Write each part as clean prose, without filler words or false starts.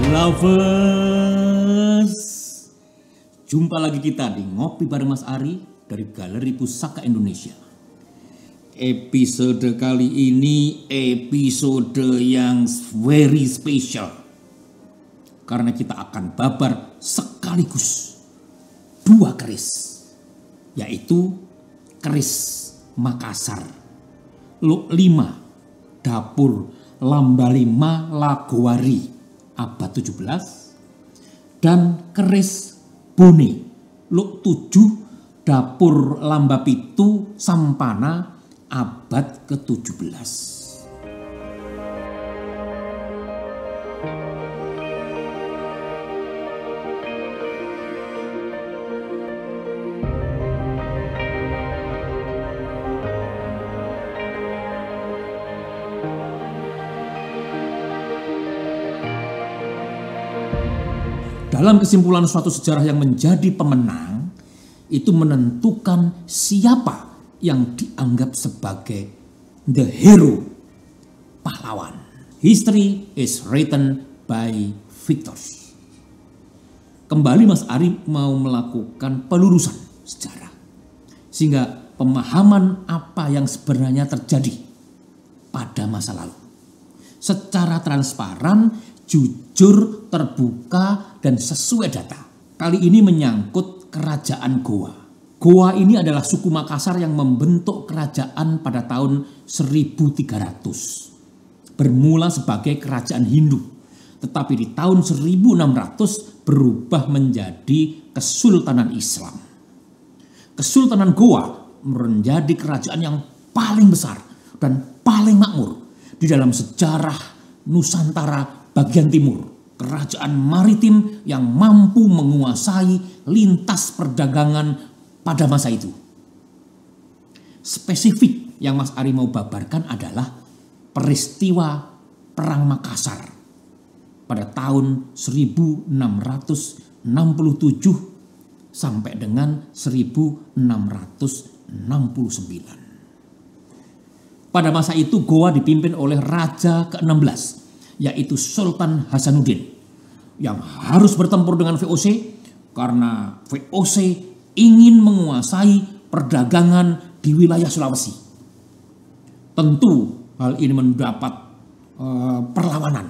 Lovers, jumpa lagi kita di Ngopi bareng Mas Ari dari Galeri Pusaka Indonesia. Episode kali ini episode yang very special karena kita akan babar sekaligus dua keris, yaitu keris Makassar Luk 5 Dapur Lambalima Lagowari abad 17 dan keris Bone Luk 7 Dapur Lambapitu Sampana abad ke-17. Dalam kesimpulan suatu sejarah yang menjadi pemenang, itu menentukan siapa yang dianggap sebagai the hero, pahlawan. History is written by victors. Kembali Mas Ari mau melakukan pelurusan sejarah, sehingga pemahaman apa yang sebenarnya terjadi pada masa lalu secara transparan, jujur, terbuka, dan sesuai data. Kali ini menyangkut kerajaan Goa. Goa ini adalah suku Makassar yang membentuk kerajaan pada tahun 1300. Bermula sebagai kerajaan Hindu, tetapi di tahun 1600 berubah menjadi Kesultanan Islam. Kesultanan Goa menjadi kerajaan yang paling besar dan paling makmur di dalam sejarah Nusantara bagian timur. Kerajaan maritim yang mampu menguasai lintas perdagangan pada masa itu. Spesifik yang Mas Ari mau babarkan adalah peristiwa Perang Makassar pada tahun 1667 sampai dengan 1669. Pada masa itu Goa dipimpin oleh Raja ke-16, yaitu Sultan Hasanuddin, yang harus bertempur dengan VOC karena VOC ingin menguasai perdagangan di wilayah Sulawesi. Tentu hal ini mendapat perlawanan,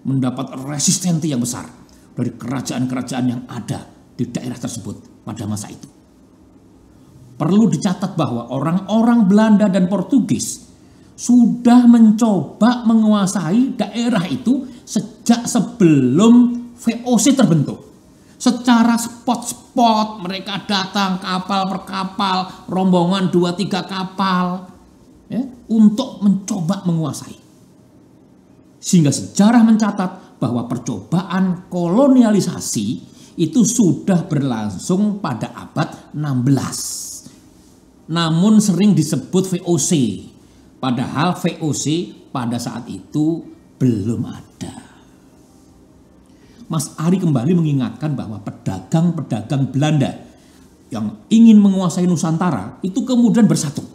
mendapat resistensi yang besar dari kerajaan-kerajaan yang ada di daerah tersebut pada masa itu. Perlu dicatat bahwa orang-orang Belanda dan Portugis sudah mencoba menguasai daerah itu sejak sebelum VOC terbentuk. Secara spot-spot mereka datang kapal per kapal, rombongan 2-3 kapal ya, untuk mencoba menguasai. Sehingga sejarah mencatat bahwa percobaan kolonialisasi itu sudah berlangsung pada abad 16. Namun sering disebut VOC. Padahal VOC pada saat itu belum ada. Mas Ari kembali mengingatkan bahwa pedagang-pedagang Belanda yang ingin menguasai Nusantara itu kemudian bersatu.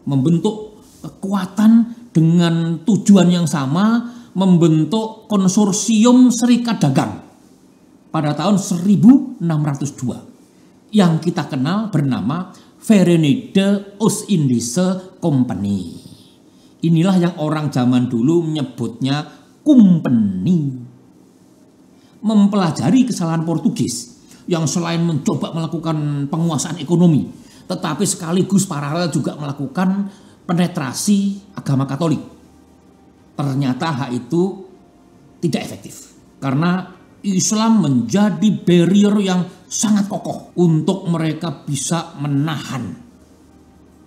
Membentuk kekuatan dengan tujuan yang sama, membentuk konsorsium serikat dagang pada tahun 1602 yang kita kenal bernama Verenigde Oost-Indische Compagnie. Inilah yang orang zaman dulu menyebutnya kumpeni. Mempelajari kesalahan Portugis yang selain mencoba melakukan penguasaan ekonomi, tetapi sekaligus paralel juga melakukan penetrasi agama Katolik. Ternyata hal itu tidak efektif karena Islam menjadi barrier yang sangat kokoh untuk mereka bisa menahan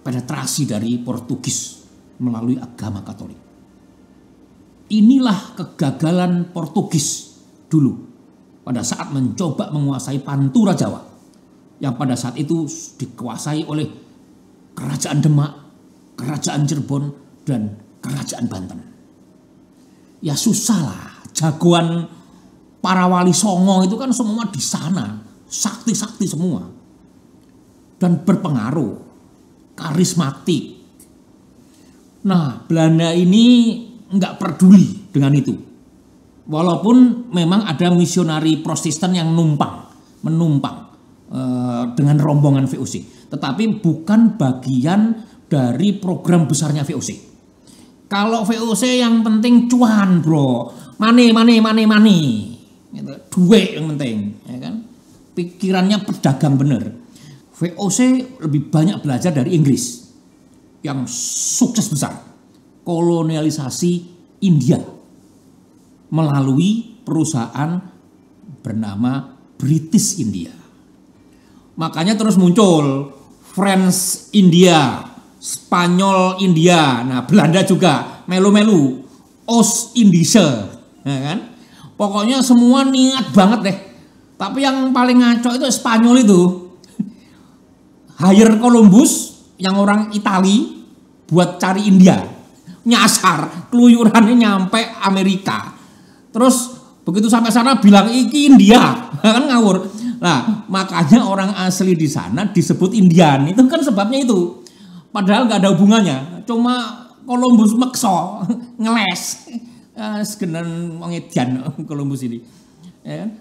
penetrasi dari Portugis melalui agama Katolik. Inilah kegagalan Portugis dulu pada saat mencoba menguasai Pantura Jawa yang pada saat itu dikuasai oleh Kerajaan Demak, Kerajaan Cirebon, dan Kerajaan Banten. Ya susah lah, jagoan para wali songo itu kan semua di sana, sakti-sakti semua. Dan berpengaruh, karismatik. Nah, Belanda ini nggak peduli dengan itu. Walaupun memang ada misionari Protestan yang menumpang dengan rombongan VOC, tetapi bukan bagian dari program besarnya VOC. Kalau VOC yang penting cuan, bro, money, gitu. Duit yang penting, ya kan? Pikirannya pedagang bener. VOC lebih banyak belajar dari Inggris yang sukses besar kolonialisasi India melalui perusahaan bernama British India. Makanya terus muncul French India, Spanyol India, nah Belanda juga melu-melu, Oost-Indische, ya kan? Pokoknya semua niat banget deh. Tapi yang paling ngaco itu Spanyol itu. Hire Columbus yang orang Itali buat cari India. Nyasar, keluyurannya nyampe Amerika. Terus begitu sampai sana bilang iki India, kan ngawur. Nah, makanya orang asli di sana disebut Indian. Itu kan sebabnya itu. Padahal nggak ada hubungannya. Cuma Columbus mekso, ngeles. Segenan ngedian Columbus ini. Ya kan?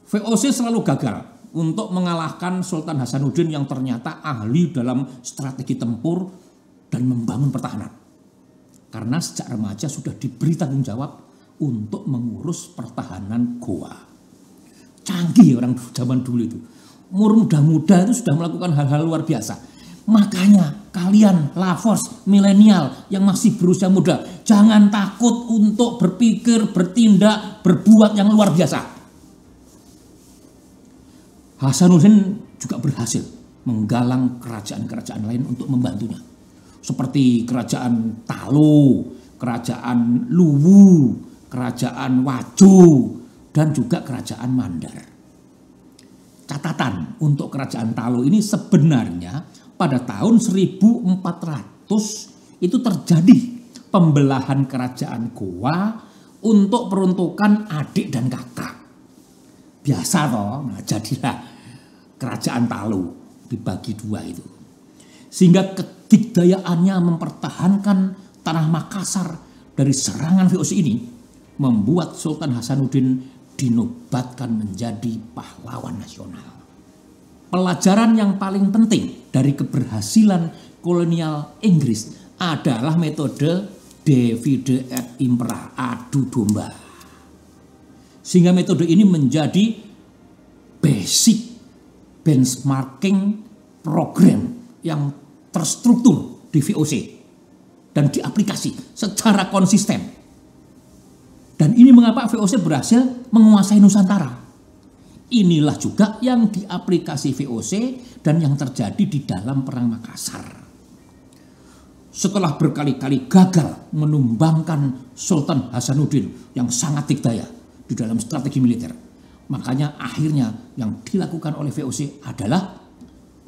VOC selalu gagal untuk mengalahkan Sultan Hasanuddin yang ternyata ahli dalam strategi tempur dan membangun pertahanan. Karena sejak remaja sudah diberi tanggung jawab untuk mengurus pertahanan Goa. Canggih orang zaman dulu itu. Umur muda-muda itu sudah melakukan hal-hal luar biasa. Makanya kalian Lavos, milenial yang masih berusia muda, jangan takut untuk berpikir, bertindak, berbuat yang luar biasa. Hasanuddin juga berhasil menggalang kerajaan-kerajaan lain untuk membantunya. Seperti kerajaan Talo, kerajaan Luwu, kerajaan Wajo, dan juga kerajaan Mandar. Catatan untuk kerajaan Talo ini sebenarnya pada tahun 1400 itu terjadi pembelahan kerajaan Goa untuk peruntukan adik dan kakak. Biasa toh, nah jadilah kerajaan Talo dibagi dua itu. Sehingga kedikdayaannya mempertahankan tanah Makassar dari serangan VOC ini membuat Sultan Hasanuddin dinobatkan menjadi pahlawan nasional. Pelajaran yang paling penting dari keberhasilan kolonial Inggris adalah metode divide et impera, adu domba. Sehingga metode ini menjadi basic benchmarking program yang terstruktur di VOC dan diaplikasi secara konsisten. Dan ini mengapa VOC berhasil menguasai Nusantara. Inilah juga yang diaplikasi VOC dan yang terjadi di dalam Perang Makassar. Setelah berkali-kali gagal menumbangkan Sultan Hasanuddin yang sangat dikdaya di dalam strategi militer, makanya akhirnya yang dilakukan oleh VOC adalah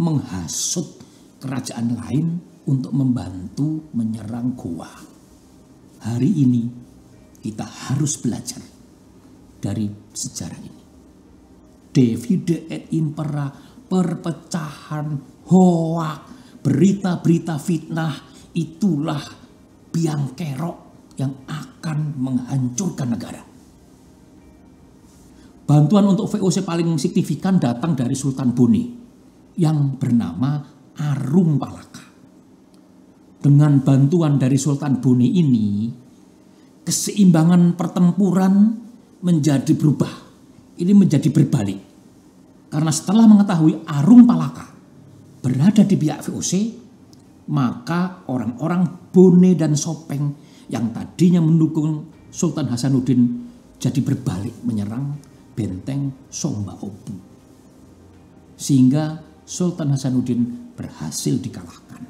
menghasut kerajaan lain untuk membantu menyerang Goa. Hari ini kita harus belajar dari sejarah ini. Divide et impera, perpecahan, hoak, berita-berita fitnah, itulah biang kerok yang akan menghancurkan negara. Bantuan untuk VOC paling signifikan datang dari Sultan Bone yang bernama Arung Palaka. Dengan bantuan dari Sultan Bone ini, keseimbangan pertempuran menjadi berubah. Ini menjadi berbalik. Karena setelah mengetahui Arung Palaka berada di pihak VOC, maka orang-orang Bone dan Sopeng yang tadinya mendukung Sultan Hasanuddin jadi berbalik menyerang benteng Somba Opu. Sehingga Sultan Hasanuddin berhasil dikalahkan.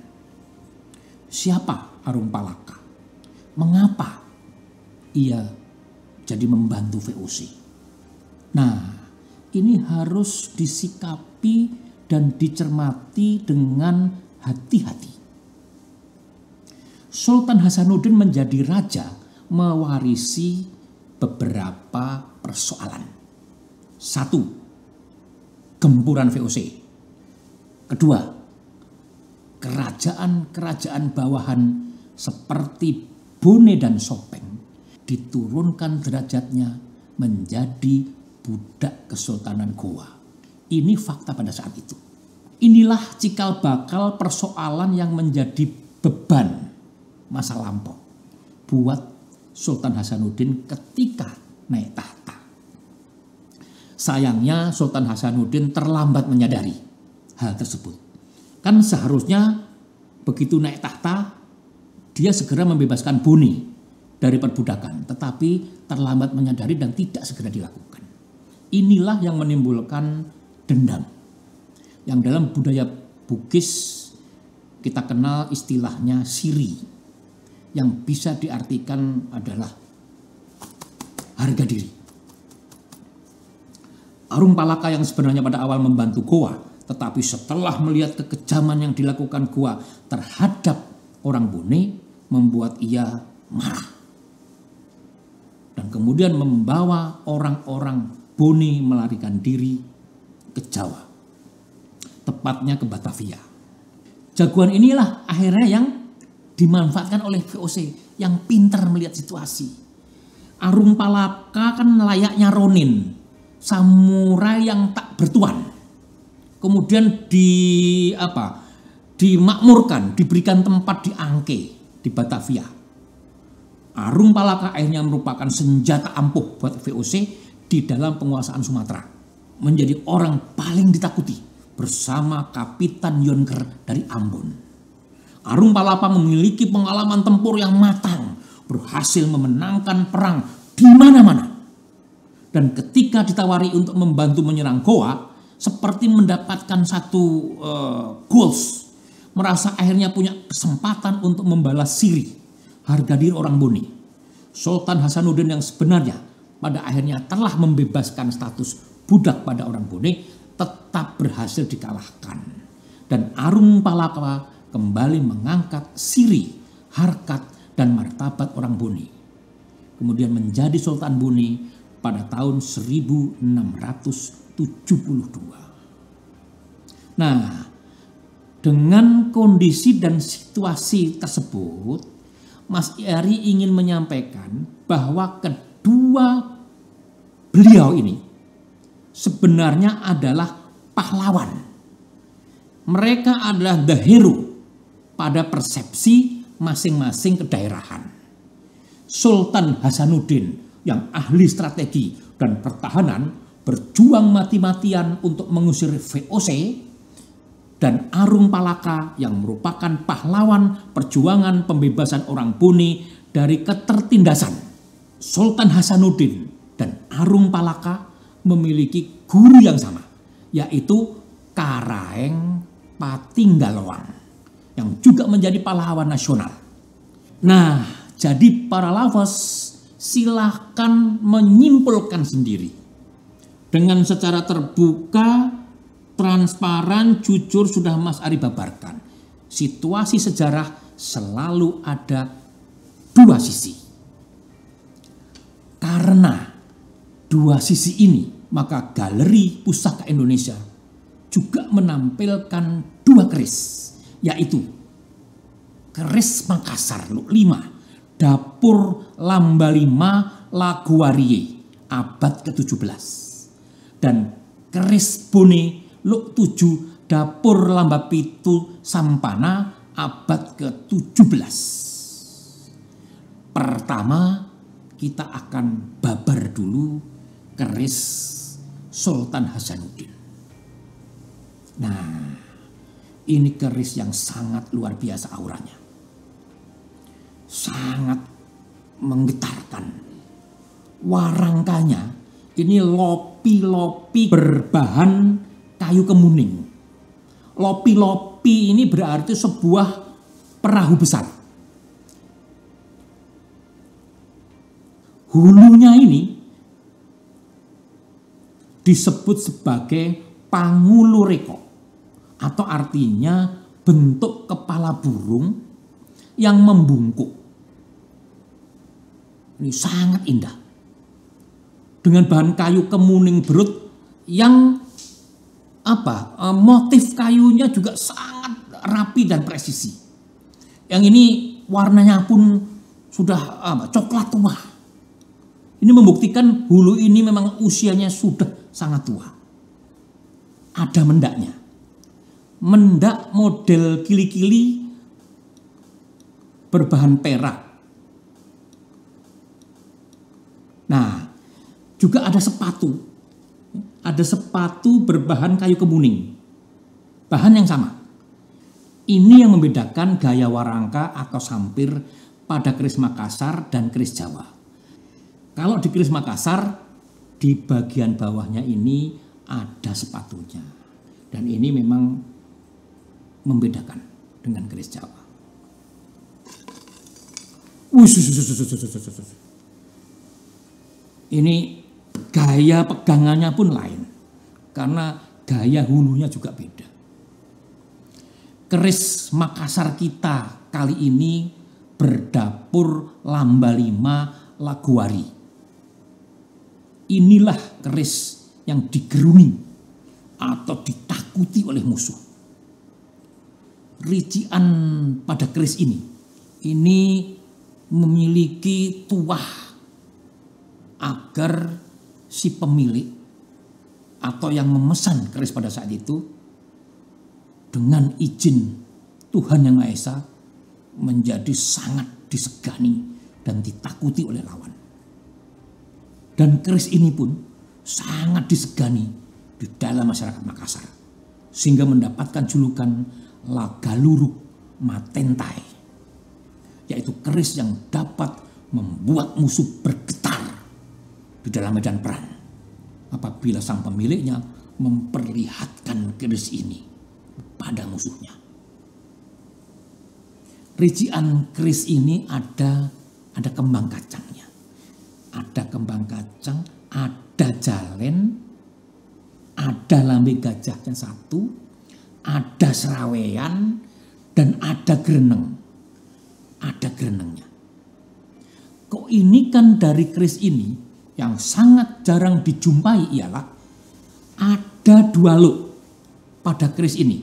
Siapa Arung Palaka? Mengapa ia jadi membantu VOC? Nah, ini harus disikapi dan dicermati dengan hati-hati. Sultan Hasanuddin menjadi raja mewarisi beberapa persoalan. 1. Gempuran VOC. Kedua, kerajaan-kerajaan bawahan seperti Bone dan Sopeng diturunkan derajatnya menjadi budak Kesultanan Goa. Ini fakta pada saat itu. Inilah cikal bakal persoalan yang menjadi beban masa lampau buat Sultan Hasanuddin ketika naik tahta. Sayangnya Sultan Hasanuddin terlambat menyadari hal tersebut. Kan seharusnya begitu naik tahta dia segera membebaskan Bone dari perbudakan, tetapi terlambat menyadari dan tidak segera dilakukan. Inilah yang menimbulkan dendam. Yang dalam budaya Bugis kita kenal istilahnya siri, yang bisa diartikan adalah harga diri. Arung Palaka yang sebenarnya pada awal membantu Goa, tetapi setelah melihat kekejaman yang dilakukan Goa terhadap orang Bone, membuat ia marah. Dan kemudian membawa orang-orang Bone melarikan diri ke Jawa. Tepatnya ke Batavia. Jagoan inilah akhirnya yang dimanfaatkan oleh VOC yang pintar melihat situasi. Arung Palaka kan layaknya Ronin, samurai yang tak bertuan. Kemudian dimakmurkan, diberikan tempat di Angke, di Batavia. Arung Palaka akhirnya merupakan senjata ampuh buat VOC di dalam penguasaan Sumatera. Menjadi orang paling ditakuti bersama Kapitan Yonker dari Ambon. Arung Palaka memiliki pengalaman tempur yang matang, berhasil memenangkan perang di mana-mana. Dan ketika ditawari untuk membantu menyerang Goa, seperti mendapatkan satu goals, merasa akhirnya punya kesempatan untuk membalas siri harga diri orang Bone. Sultan Hasanuddin yang sebenarnya pada akhirnya telah membebaskan status budak pada orang Bone tetap berhasil dikalahkan. Dan Arung Palaka kembali mengangkat siri, harkat, dan martabat orang Bone. Kemudian menjadi Sultan Bone pada tahun 1672. Nah, dengan kondisi dan situasi tersebut, Mas Eri ingin menyampaikan bahwa kedua beliau ini sebenarnya adalah pahlawan. Mereka adalah the hero pada persepsi masing-masing kedaerahan. Sultan Hasanuddin yang ahli strategi dan pertahanan berjuang mati-matian untuk mengusir VOC, dan Arung Palaka yang merupakan pahlawan perjuangan pembebasan orang Bone dari ketertindasan. Sultan Hasanuddin dan Arung Palaka memiliki guru yang sama, yaitu Karaeng Patinggaloang yang juga menjadi pahlawan nasional. Nah, jadi para lovers silahkan menyimpulkan sendiri. Dengan secara terbuka, transparan, jujur sudah Mas Ari babarkan. Situasi sejarah selalu ada dua sisi. Karena dua sisi ini, maka Galeri Pusaka Indonesia juga menampilkan dua keris, yaitu keris Makassar Luk 5, Dapur Lamba 5 Laguarie abad ke-17, dan keris Bone Luk 7 Dapur Lamba Pitu Sampana abad ke-17. Pertama, kita akan babar dulu keris Sultan Hasanuddin. Nah, ini keris yang sangat luar biasa auranya. Sangat menggetarkan. Warangkanya ini lopi-lopi berbahan kayu kemuning. Lopi-lopi ini berarti sebuah perahu besar. Hulunya ini disebut sebagai pangulureko, atau artinya bentuk kepala burung yang membungkuk. Ini sangat indah. Dengan bahan kayu kemuning berut yang motif kayunya juga sangat rapi dan presisi. Yang ini warnanya pun sudah coklat tua. Ini membuktikan hulu ini memang usianya sudah sangat tua. Ada mendaknya. Mendak model kili-kili berbahan perak. Nah, juga ada sepatu. Ada sepatu berbahan kayu kemuning. Bahan yang sama. Ini yang membedakan gaya warangka atau sampir pada keris Makassar dan keris Jawa. Kalau di keris Makassar, di bagian bawahnya ini ada sepatunya. Dan ini memang membedakan dengan keris Jawa. Ini gaya pegangannya pun lain. Karena gaya hulunya juga beda. Keris Makassar kita kali ini berdapur Lamba 5 Laguari. Inilah keris yang digeruni atau ditakuti oleh musuh. Rician pada keris ini memiliki tuah agar si pemilik atau yang memesan keris pada saat itu dengan izin Tuhan Yang Maha Esa menjadi sangat disegani dan ditakuti oleh lawan. Dan keris ini pun sangat disegani di dalam masyarakat Makassar. Sehingga mendapatkan julukan Lagaluruk Matentai. Yaitu keris yang dapat membuat musuh bergetar di dalam medan perang. Apabila sang pemiliknya memperlihatkan keris ini pada musuhnya. Rician keris ini ada kembang kacangnya. Ada kembang kacang, ada jalen, ada lambe gajahnya satu, ada serawean, dan ada greneng. Ada grenengnya. Kok ini kan dari keris ini yang sangat jarang dijumpai ialah ada 2 luk pada keris ini.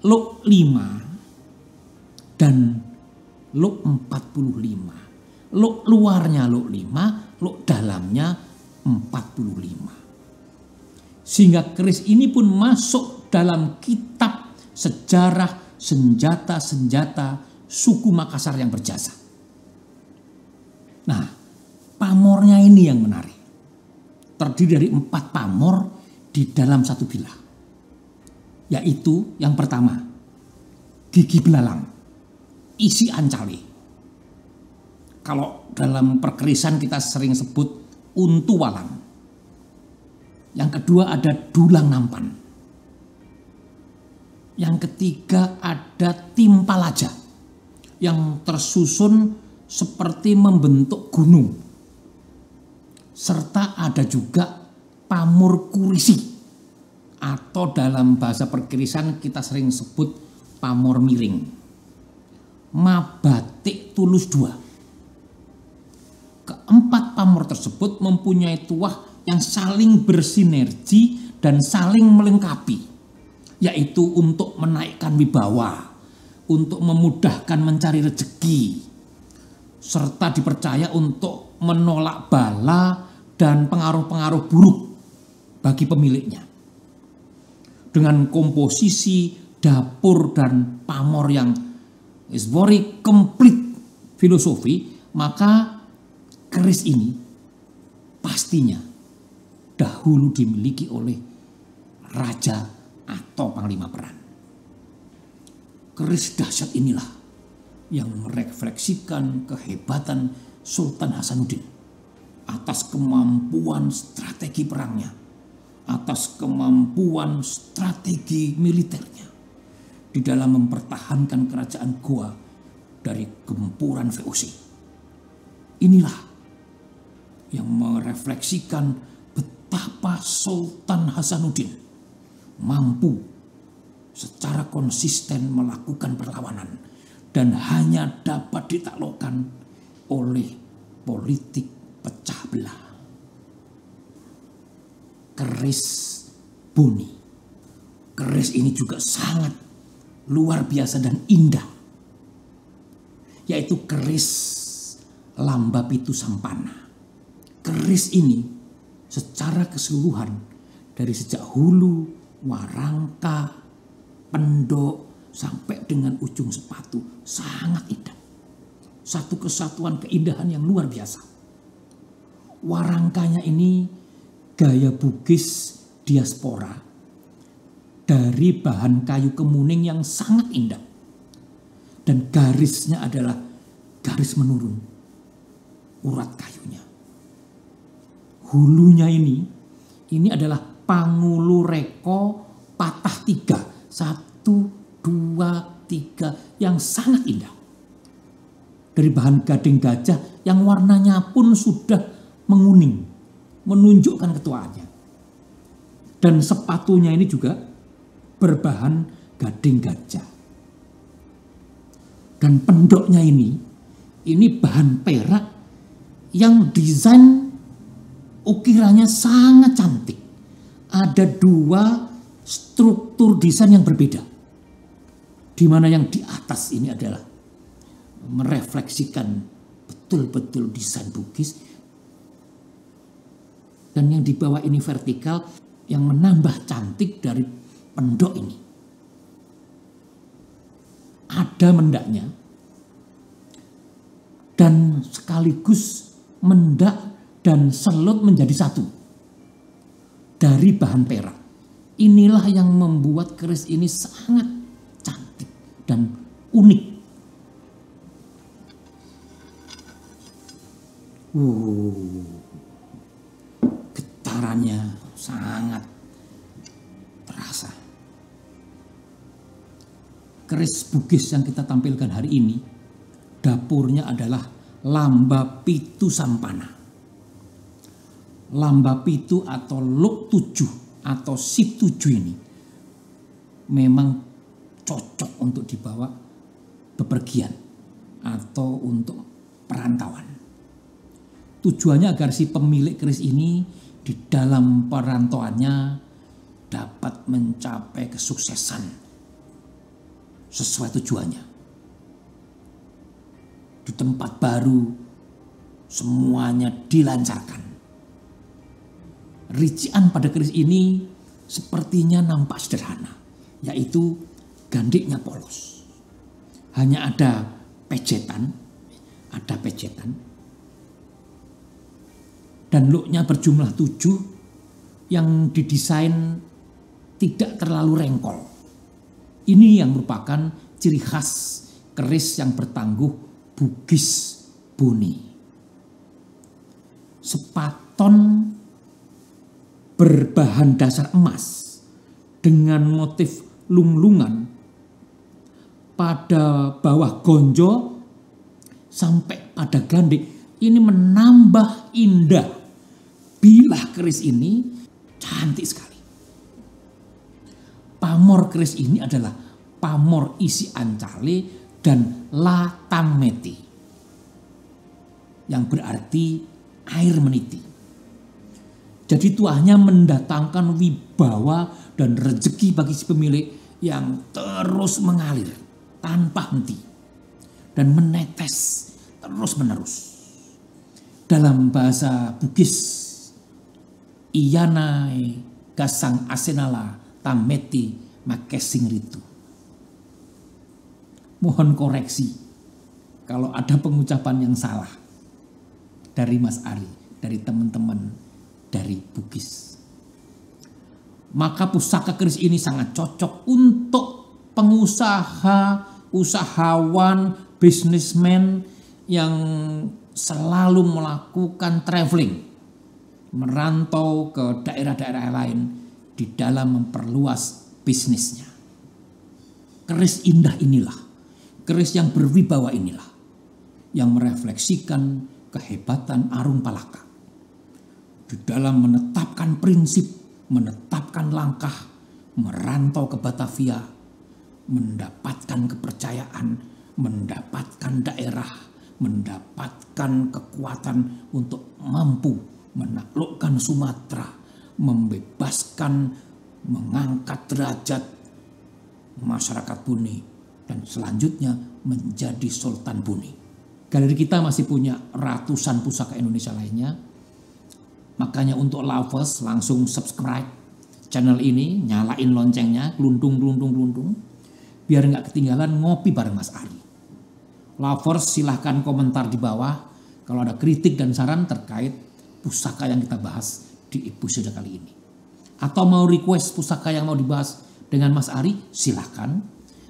Luk 5 dan luk 45. Luk luarnya luk 5, luk dalamnya 45. Sehingga keris ini pun masuk dalam kitab sejarah senjata-senjata suku Makassar yang berjasa. Nah, pamornya ini yang menarik. Terdiri dari 4 pamor di dalam satu bilah. Yaitu yang pertama, gigi belalang, isi ancali. Kalau dalam perkerisan kita sering sebut untu walang. Yang kedua ada dulang nampan. Yang ketiga ada timpalaja yang tersusun seperti membentuk gunung. Serta ada juga pamor kurisi atau dalam bahasa perkerisan kita sering sebut pamor miring. Mabatik tulus 2. Keempat pamor tersebut mempunyai tuah yang saling bersinergi dan saling melengkapi. Yaitu untuk menaikkan wibawa, untuk memudahkan mencari rezeki, serta dipercaya untuk menolak bala dan pengaruh-pengaruh buruk bagi pemiliknya. Dengan komposisi dapur dan pamor yang is very complete filosofi, maka keris ini pastinya dahulu dimiliki oleh raja atau panglima perang. Keris dahsyat inilah yang merefleksikan kehebatan Sultan Hasanuddin atas kemampuan strategi perangnya, atas kemampuan strategi militernya di dalam mempertahankan kerajaan Goa dari gempuran VOC. Inilah yang merefleksikan betapa Sultan Hasanuddin mampu secara konsisten melakukan perlawanan dan hanya dapat ditaklukkan oleh politik pecah belah. Keris Boni. Keris ini juga sangat luar biasa dan indah. Yaitu keris Lamba Pitu Sampana. keris ini secara keseluruhan dari sejak hulu, warangka, pendok sampai dengan ujung sepatu sangat indah. Satu kesatuan keindahan yang luar biasa. Warangkanya ini gaya Bugis diaspora dari bahan kayu kemuning yang sangat indah. Dan garisnya adalah garis menurun, urat kayunya. Hulunya ini adalah pangulu reko patah 3. 1, 2, 3 yang sangat indah. Dari bahan gading gajah yang warnanya pun sudah menguning, menunjukkan ketuaannya. Dan sepatunya ini juga berbahan gading gajah. Dan pendoknya ini bahan perak yang desain ukirannya sangat cantik. Ada 2 struktur desain yang berbeda. Di mana yang di atas ini adalah merefleksikan betul-betul desain Bugis. Dan yang di bawah ini vertikal yang menambah cantik dari pendok ini. Ada mendaknya dan sekaligus mendak dan selut menjadi satu dari bahan perak. Inilah yang membuat keris ini sangat cantik dan unik. Getarannya sangat terasa. Keris Bugis yang kita tampilkan hari ini, dapurnya adalah Lamba Pitu Sampana. Lamba Pitu atau Luk 7 atau Si 7 ini memang cocok untuk dibawa bepergian atau untuk perantauan. Tujuannya agar si pemilik keris ini di dalam perantauannya dapat mencapai kesuksesan sesuai tujuannya. Di tempat baru semuanya dilancarkan. Rincian pada keris ini sepertinya nampak sederhana, yaitu gandiknya polos. Hanya ada pejetan, dan luknya berjumlah 7 yang didesain tidak terlalu rengkol. Ini yang merupakan ciri khas keris yang bertangguh Bugis Boni. Sepaton berbahan dasar emas dengan motif lunglungan pada bawah gonjo sampai pada gandik. Ini menambah indah. Bilah keris ini cantik sekali. Pamor keris ini adalah pamor isi ancale dan latameti, yang berarti air meniti. Jadi tuahnya mendatangkan wibawa dan rezeki bagi si pemilik yang terus mengalir tanpa henti dan menetes terus menerus. Dalam bahasa Bugis, iyanai gasang asenala tameti makesing ritu. Mohon koreksi kalau ada pengucapan yang salah dari Mas Ari, dari teman-teman dari Bugis. Maka pusaka keris ini sangat cocok untuk pengusaha, usahawan, bisnismen yang selalu melakukan traveling, merantau ke daerah-daerah lain di dalam memperluas bisnisnya. Keris indah inilah, keris yang berwibawa inilah, yang merefleksikan kehebatan Arung Palaka. Di dalam menetapkan prinsip, menetapkan langkah, merantau ke Batavia, mendapatkan kepercayaan, mendapatkan daerah, mendapatkan kekuatan untuk mampu menaklukkan Sumatera, membebaskan, mengangkat derajat masyarakat Buni, dan selanjutnya menjadi Sultan Buni. Galeri kita masih punya ratusan pusaka Indonesia lainnya Makanya untuk lovers langsung subscribe channel ini, nyalain loncengnya, keluntung, biar nggak ketinggalan ngopi bareng Mas Ari. Lovers silahkan komentar di bawah kalau ada kritik dan saran terkait pusaka yang kita bahas di episode kali ini. Atau mau request pusaka yang mau dibahas dengan Mas Ari, silahkan.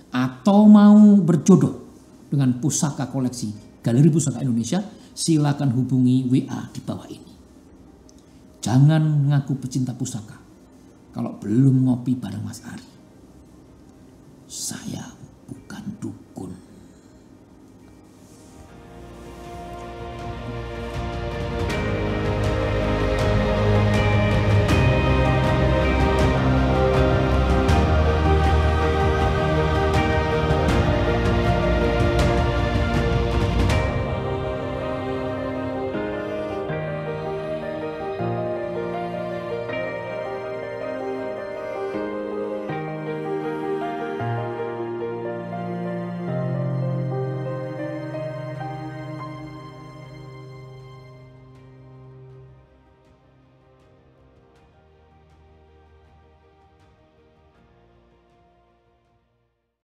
Atau mau berjodoh dengan pusaka koleksi Galeri Pusaka Indonesia, silahkan hubungi WA di bawah ini. Jangan ngaku pecinta pusaka kalau belum ngopi bareng Mas Ari. Saya bukan dukun.